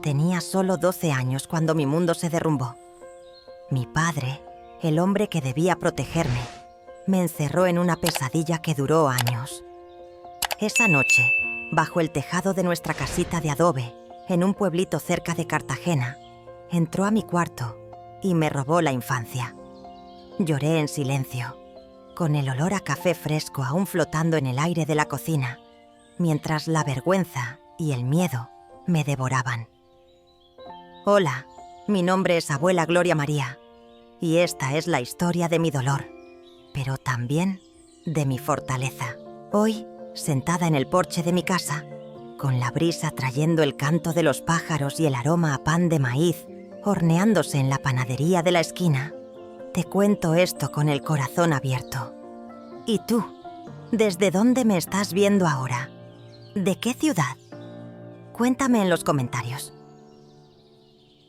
Tenía solo 12 años cuando mi mundo se derrumbó. Mi padre, el hombre que debía protegerme, me encerró en una pesadilla que duró años. Esa noche, bajo el tejado de nuestra casita de adobe, en un pueblito cerca de Cartagena, entró a mi cuarto y me robó la infancia. Lloré en silencio, con el olor a café fresco aún flotando en el aire de la cocina, mientras la vergüenza y el miedo me devoraban. Hola, mi nombre es Abuela Gloria María, y esta es la historia de mi dolor, pero también de mi fortaleza. Hoy, sentada en el porche de mi casa, con la brisa trayendo el canto de los pájaros y el aroma a pan de maíz horneándose en la panadería de la esquina, te cuento esto con el corazón abierto. ¿Y tú? ¿Desde dónde me estás viendo ahora? ¿De qué ciudad? Cuéntame en los comentarios.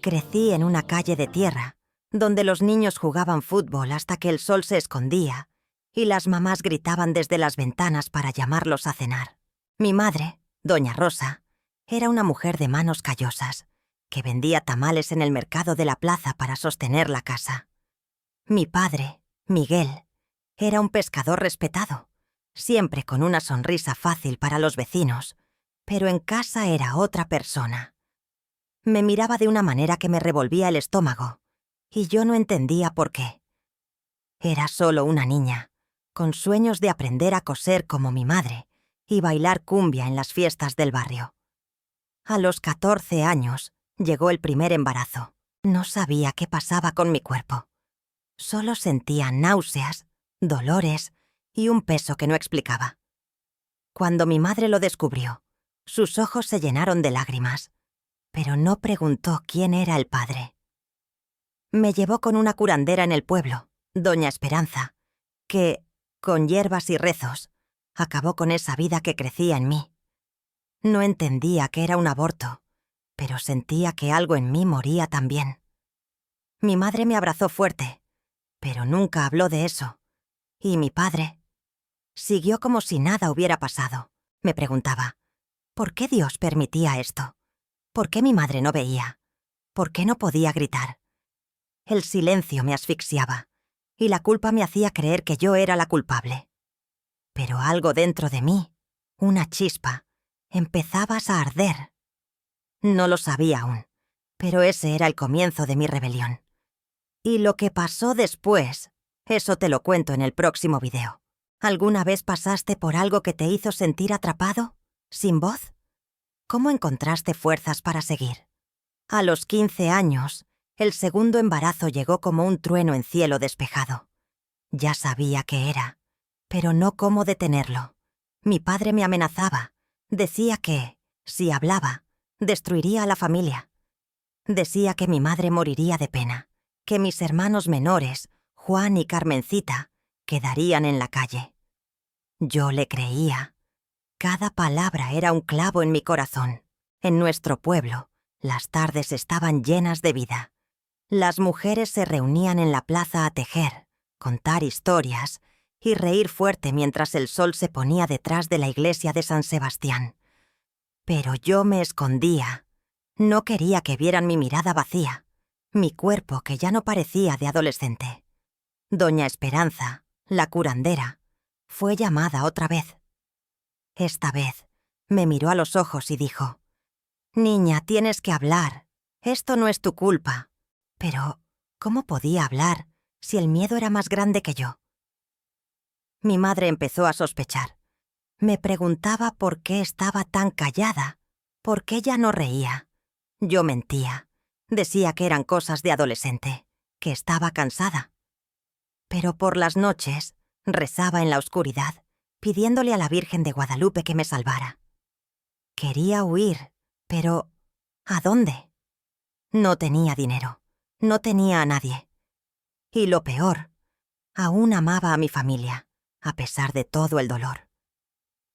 Crecí en una calle de tierra, donde los niños jugaban fútbol hasta que el sol se escondía y las mamás gritaban desde las ventanas para llamarlos a cenar. Mi madre, doña Rosa, era una mujer de manos callosas, que vendía tamales en el mercado de la plaza para sostener la casa. Mi padre, Miguel, era un pescador respetado, siempre con una sonrisa fácil para los vecinos, pero en casa era otra persona. Me miraba de una manera que me revolvía el estómago, y yo no entendía por qué. Era solo una niña, con sueños de aprender a coser como mi madre y bailar cumbia en las fiestas del barrio. A los 14 años llegó el primer embarazo. No sabía qué pasaba con mi cuerpo. Solo sentía náuseas, dolores y un peso que no explicaba. Cuando mi madre lo descubrió, sus ojos se llenaron de lágrimas, pero no preguntó quién era el padre. Me llevó con una curandera en el pueblo, doña Esperanza, que, con hierbas y rezos, acabó con esa vida que crecía en mí. No entendía que era un aborto, pero sentía que algo en mí moría también. Mi madre me abrazó fuerte, pero nunca habló de eso. Y mi padre siguió como si nada hubiera pasado. Me preguntaba, ¿por qué Dios permitía esto? ¿Por qué mi madre no veía? ¿Por qué no podía gritar? El silencio me asfixiaba, y la culpa me hacía creer que yo era la culpable. Pero algo dentro de mí, una chispa, empezaba a arder. No lo sabía aún, pero ese era el comienzo de mi rebelión. Y lo que pasó después, eso te lo cuento en el próximo video. ¿Alguna vez pasaste por algo que te hizo sentir atrapado, sin voz? ¿Cómo encontraste fuerzas para seguir? A los 15 años, el segundo embarazo llegó como un trueno en cielo despejado. Ya sabía qué era, pero no cómo detenerlo. Mi padre me amenazaba. Decía que, si hablaba, destruiría a la familia. Decía que mi madre moriría de pena, que mis hermanos menores, Juan y Carmencita, quedarían en la calle. Yo le creía. Cada palabra era un clavo en mi corazón. En nuestro pueblo, las tardes estaban llenas de vida. Las mujeres se reunían en la plaza a tejer, contar historias y reír fuerte mientras el sol se ponía detrás de la iglesia de San Sebastián. Pero yo me escondía. No quería que vieran mi mirada vacía, mi cuerpo que ya no parecía de adolescente. Doña Esperanza, la curandera, fue llamada otra vez. Esta vez me miró a los ojos y dijo, «Niña, tienes que hablar. Esto no es tu culpa». Pero, ¿cómo podía hablar si el miedo era más grande que yo? Mi madre empezó a sospechar. Me preguntaba por qué estaba tan callada, por qué ya no reía. Yo mentía. Decía que eran cosas de adolescente, que estaba cansada. Pero por las noches rezaba en la oscuridad, pidiéndole a la Virgen de Guadalupe que me salvara. Quería huir, pero ¿a dónde? No tenía dinero, no tenía a nadie. Y lo peor, aún amaba a mi familia, a pesar de todo el dolor.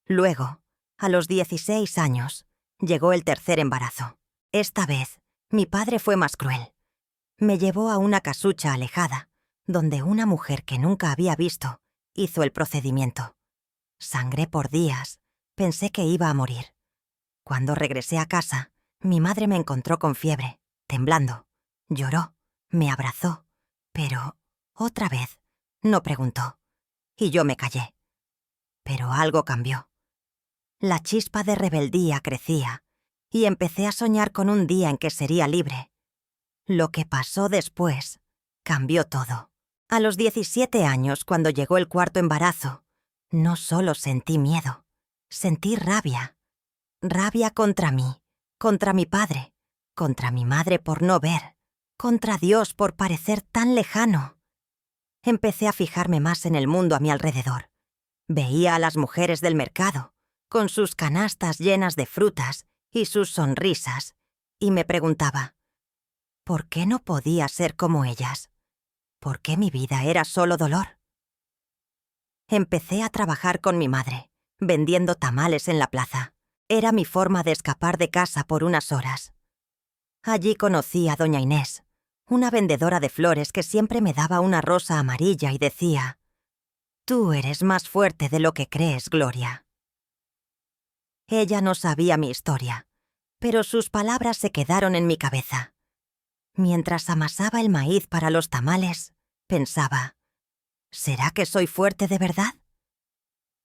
Luego, a los 16 años, llegó el tercer embarazo. Esta vez, mi padre fue más cruel. Me llevó a una casucha alejada, donde una mujer que nunca había visto hizo el procedimiento. Sangré por días, pensé que iba a morir. Cuando regresé a casa, Mi madre me encontró con fiebre, temblando. Lloró, me abrazó, pero, otra vez, no preguntó. Y yo me callé. Pero algo cambió. La chispa de rebeldía crecía, y empecé a soñar con un día en que sería libre. Lo que pasó después cambió todo. A los 17 años, cuando llegó el cuarto embarazo, no solo sentí miedo, sentí rabia. Rabia contra mí, contra mi padre, contra mi madre por no ver, contra Dios por parecer tan lejano. Empecé a fijarme más en el mundo a mi alrededor. Veía a las mujeres del mercado, con sus canastas llenas de frutas y sus sonrisas, y me preguntaba, ¿por qué no podía ser como ellas? ¿Por qué mi vida era solo dolor? Empecé a trabajar con mi madre, vendiendo tamales en la plaza. Era mi forma de escapar de casa por unas horas. Allí conocí a doña Inés, una vendedora de flores que siempre me daba una rosa amarilla y decía, «Tú eres más fuerte de lo que crees, Gloria». Ella no sabía mi historia, pero sus palabras se quedaron en mi cabeza. Mientras amasaba el maíz para los tamales, pensaba, ¿será que soy fuerte de verdad?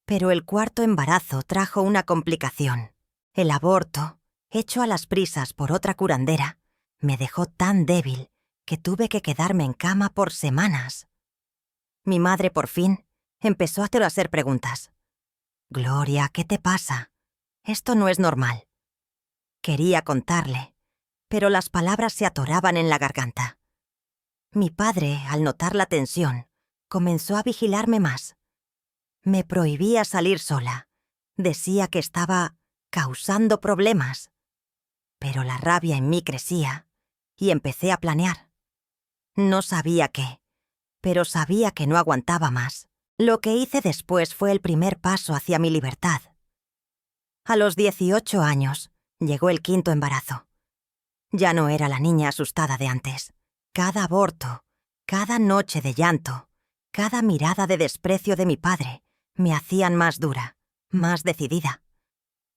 Pero el cuarto embarazo trajo una complicación. El aborto, hecho a las prisas por otra curandera, me dejó tan débil que tuve que quedarme en cama por semanas. Mi madre, por fin, empezó a hacer preguntas. «Gloria, ¿qué te pasa? Esto no es normal». Quería contarle, pero las palabras se atoraban en la garganta. Mi padre, al notar la tensión, comenzó a vigilarme más. Me prohibía salir sola. Decía que estaba causando problemas. Pero la rabia en mí crecía y empecé a planear. No sabía qué, pero sabía que no aguantaba más. Lo que hice después fue el primer paso hacia mi libertad. A los 18 años llegó el quinto embarazo. Ya no era la niña asustada de antes. Cada aborto, cada noche de llanto, cada mirada de desprecio de mi padre me hacían más dura, más decidida.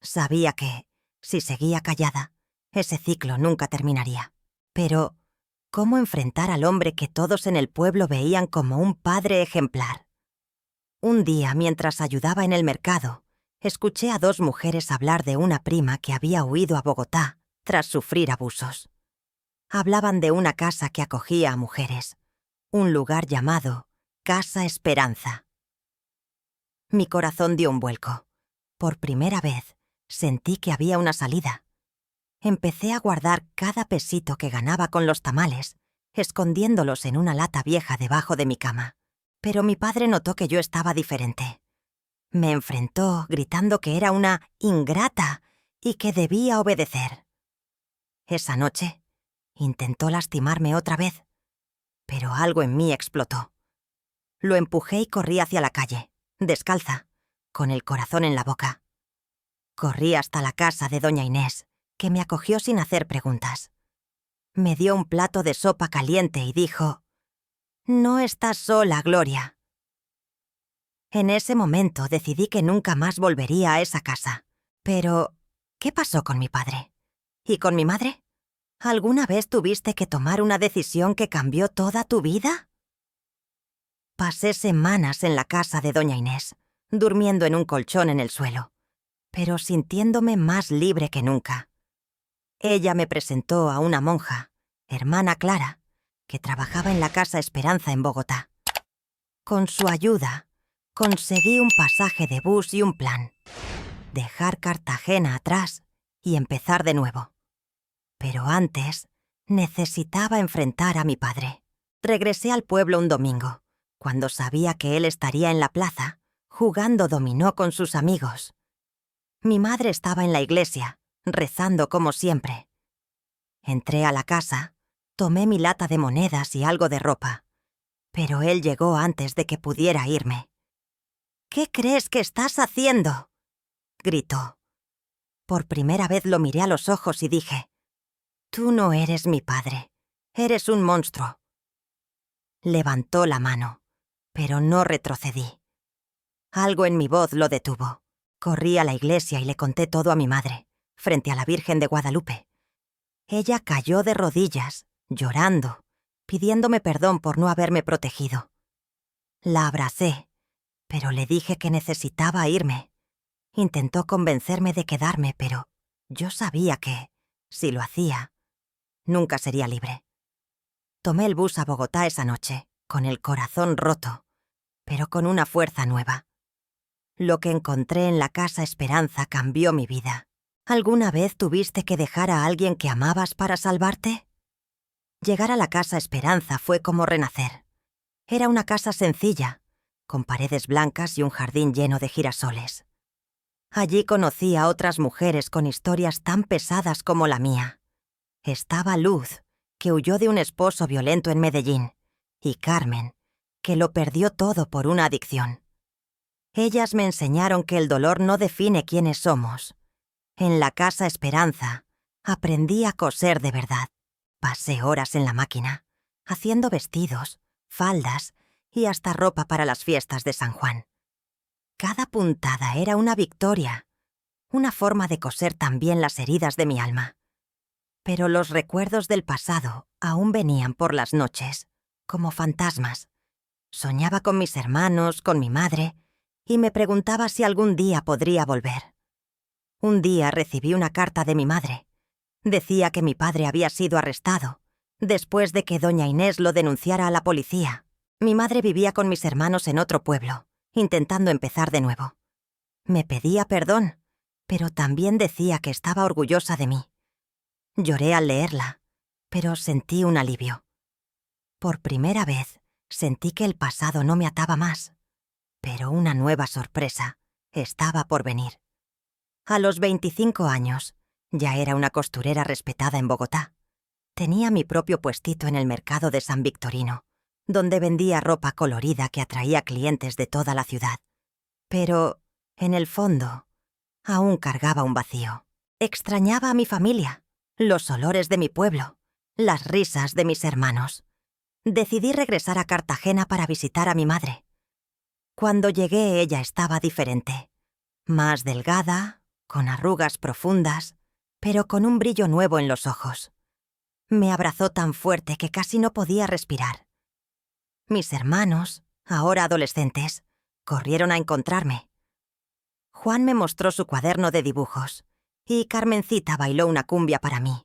Sabía que, si seguía callada, ese ciclo nunca terminaría. Pero, ¿cómo enfrentar al hombre que todos en el pueblo veían como un padre ejemplar? Un día, mientras ayudaba en el mercado, escuché a dos mujeres hablar de una prima que había huido a Bogotá tras sufrir abusos. Hablaban de una casa que acogía a mujeres, un lugar llamado Casa Esperanza. Mi corazón dio un vuelco. Por primera vez, sentí que había una salida. Empecé a guardar cada pesito que ganaba con los tamales, escondiéndolos en una lata vieja debajo de mi cama. Pero mi padre notó que yo estaba diferente. Me enfrentó gritando que era una ingrata y que debía obedecer. Esa noche, intentó lastimarme otra vez, pero algo en mí explotó. Lo empujé y corrí hacia la calle, descalza, con el corazón en la boca. Corrí hasta la casa de doña Inés, que me acogió sin hacer preguntas. Me dio un plato de sopa caliente y dijo, «No estás sola, Gloria». En ese momento decidí que nunca más volvería a esa casa. Pero, ¿qué pasó con mi padre? ¿Y con mi madre? ¿Alguna vez tuviste que tomar una decisión que cambió toda tu vida? Pasé semanas en la casa de doña Inés, durmiendo en un colchón en el suelo, pero sintiéndome más libre que nunca. Ella me presentó a una monja, hermana Clara, que trabajaba en la Casa Esperanza en Bogotá. Con su ayuda, conseguí un pasaje de bus y un plan: dejar Cartagena atrás y empezar de nuevo. Pero antes, necesitaba enfrentar a mi padre. Regresé al pueblo un domingo, cuando sabía que él estaría en la plaza, jugando dominó con sus amigos. Mi madre estaba en la iglesia, rezando como siempre. Entré a la casa, tomé mi lata de monedas y algo de ropa, pero él llegó antes de que pudiera irme. «¿Qué crees que estás haciendo?», gritó. Por primera vez lo miré a los ojos y dije, «Tú no eres mi padre, eres un monstruo». Levantó la mano, pero no retrocedí. Algo en mi voz lo detuvo. Corrí a la iglesia y le conté todo a mi madre, frente a la Virgen de Guadalupe, Ella cayó de rodillas, llorando, pidiéndome perdón por no haberme protegido. La abracé, pero le dije que necesitaba irme. Intentó convencerme de quedarme, pero yo sabía que, si lo hacía, nunca sería libre. Tomé el bus a Bogotá esa noche, con el corazón roto, pero con una fuerza nueva. Lo que encontré en la Casa Esperanza cambió mi vida. ¿Alguna vez tuviste que dejar a alguien que amabas para salvarte? Llegar a la Casa Esperanza fue como renacer. Era una casa sencilla, con paredes blancas y un jardín lleno de girasoles. Allí conocí a otras mujeres con historias tan pesadas como la mía. Estaba Luz, que huyó de un esposo violento en Medellín, y Carmen, que lo perdió todo por una adicción. Ellas me enseñaron que el dolor no define quiénes somos. En la Casa Esperanza aprendí a coser de verdad. Pasé horas en la máquina, haciendo vestidos, faldas y hasta ropa para las fiestas de San Juan. Cada puntada era una victoria, una forma de coser también las heridas de mi alma. Pero los recuerdos del pasado aún venían por las noches, como fantasmas. Soñaba con mis hermanos, con mi madre, y me preguntaba si algún día podría volver. Un día recibí una carta de mi madre. Decía que mi padre había sido arrestado, después de que doña Inés lo denunciara a la policía. Mi madre vivía con mis hermanos en otro pueblo, intentando empezar de nuevo. Me pedía perdón, pero también decía que estaba orgullosa de mí. Lloré al leerla, pero sentí un alivio. Por primera vez, sentí que el pasado no me ataba más, pero una nueva sorpresa estaba por venir. A los 25 años, ya era una costurera respetada en Bogotá. Tenía mi propio puestito en el mercado de San Victorino, donde vendía ropa colorida que atraía clientes de toda la ciudad. Pero, en el fondo, aún cargaba un vacío. Extrañaba a mi familia, los olores de mi pueblo, las risas de mis hermanos. Decidí regresar a Cartagena para visitar a mi madre. Cuando llegué, ella estaba diferente. Más delgada, con arrugas profundas, pero con un brillo nuevo en los ojos. Me abrazó tan fuerte que casi no podía respirar. Mis hermanos, ahora adolescentes, corrieron a encontrarme. Juan me mostró su cuaderno de dibujos, y Carmencita bailó una cumbia para mí.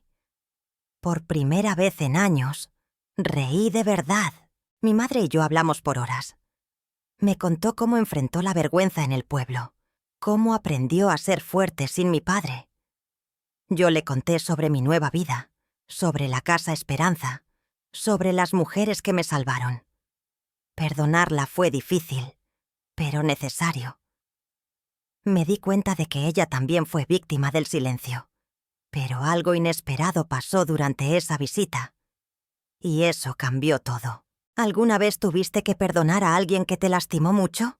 Por primera vez en años, reí de verdad. Mi madre y yo hablamos por horas. Me contó cómo enfrentó la vergüenza en el pueblo, cómo aprendió a ser fuerte sin mi padre. Yo le conté sobre mi nueva vida, sobre la Casa Esperanza, sobre las mujeres que me salvaron. Perdonarla fue difícil, pero necesario. Me di cuenta de que ella también fue víctima del silencio, pero algo inesperado pasó durante esa visita, y eso cambió todo. ¿Alguna vez tuviste que perdonar a alguien que te lastimó mucho?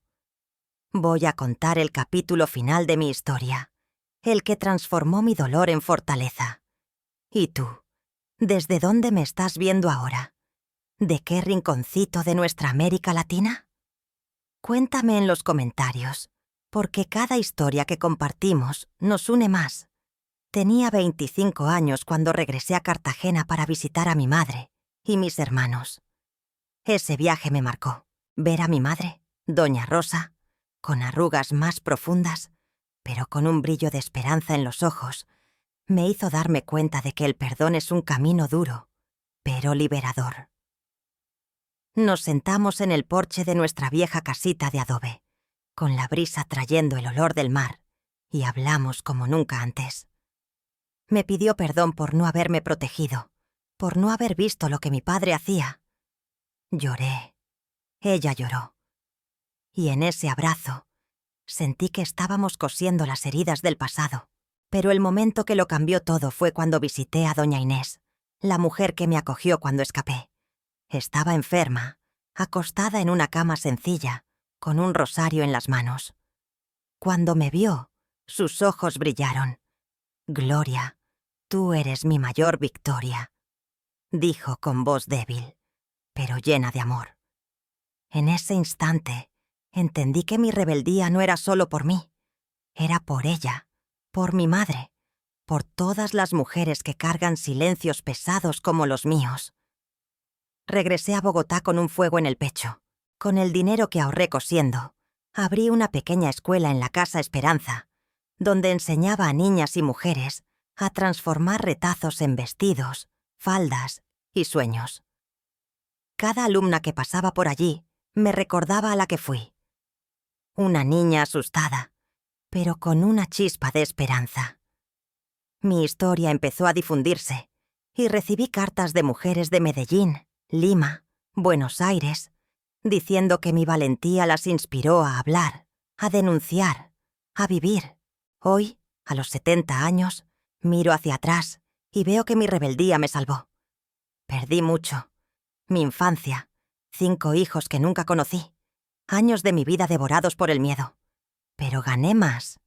Voy a contar el capítulo final de mi historia, el que transformó mi dolor en fortaleza. ¿Y tú? ¿Desde dónde me estás viendo ahora? ¿De qué rinconcito de nuestra América Latina? Cuéntame en los comentarios, porque cada historia que compartimos nos une más. Tenía 25 años cuando regresé a Cartagena para visitar a mi madre y mis hermanos. Ese viaje me marcó. Ver a mi madre, Doña Rosa, con arrugas más profundas, pero con un brillo de esperanza en los ojos, me hizo darme cuenta de que el perdón es un camino duro, pero liberador. Nos sentamos en el porche de nuestra vieja casita de adobe, con la brisa trayendo el olor del mar, y hablamos como nunca antes. Me pidió perdón por no haberme protegido, por no haber visto lo que mi padre hacía. Lloré. Ella lloró. Y en ese abrazo, sentí que estábamos cosiendo las heridas del pasado. Pero el momento que lo cambió todo fue cuando visité a doña Inés, la mujer que me acogió cuando escapé. Estaba enferma, acostada en una cama sencilla, con un rosario en las manos. Cuando me vio, sus ojos brillaron. «Gloria, tú eres mi mayor victoria», dijo con voz débil, pero llena de amor. En ese instante, entendí que mi rebeldía no era solo por mí, era por ella, por mi madre, por todas las mujeres que cargan silencios pesados como los míos. Regresé a Bogotá con un fuego en el pecho. Con el dinero que ahorré cosiendo, abrí una pequeña escuela en la Casa Esperanza, donde enseñaba a niñas y mujeres a transformar retazos en vestidos, faldas y sueños. Cada alumna que pasaba por allí me recordaba a la que fui. Una niña asustada, pero con una chispa de esperanza. Mi historia empezó a difundirse y recibí cartas de mujeres de Medellín, Lima, Buenos Aires, diciendo que mi valentía las inspiró a hablar, a denunciar, a vivir. Hoy, a los 70 años, miro hacia atrás y veo que mi rebeldía me salvó. Perdí mucho. Mi infancia, 5 hijos que nunca conocí, años de mi vida devorados por el miedo. Pero gané más.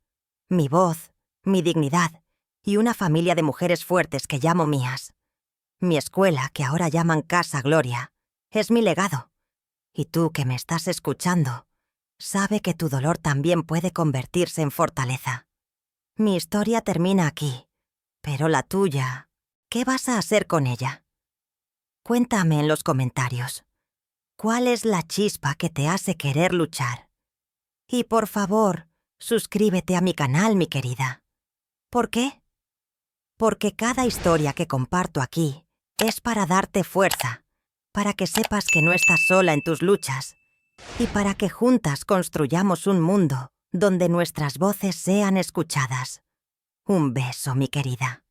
Mi voz, mi dignidad y una familia de mujeres fuertes que llamo mías. Mi escuela, que ahora llaman Casa Gloria, es mi legado. Y tú que me estás escuchando, sabe que tu dolor también puede convertirse en fortaleza. Mi historia termina aquí, pero la tuya, ¿qué vas a hacer con ella? Cuéntame en los comentarios. ¿Cuál es la chispa que te hace querer luchar? Y por favor, suscríbete a mi canal, mi querida. ¿Por qué? Porque cada historia que comparto aquí es para darte fuerza, para que sepas que no estás sola en tus luchas y para que juntas construyamos un mundo donde nuestras voces sean escuchadas. Un beso, mi querida.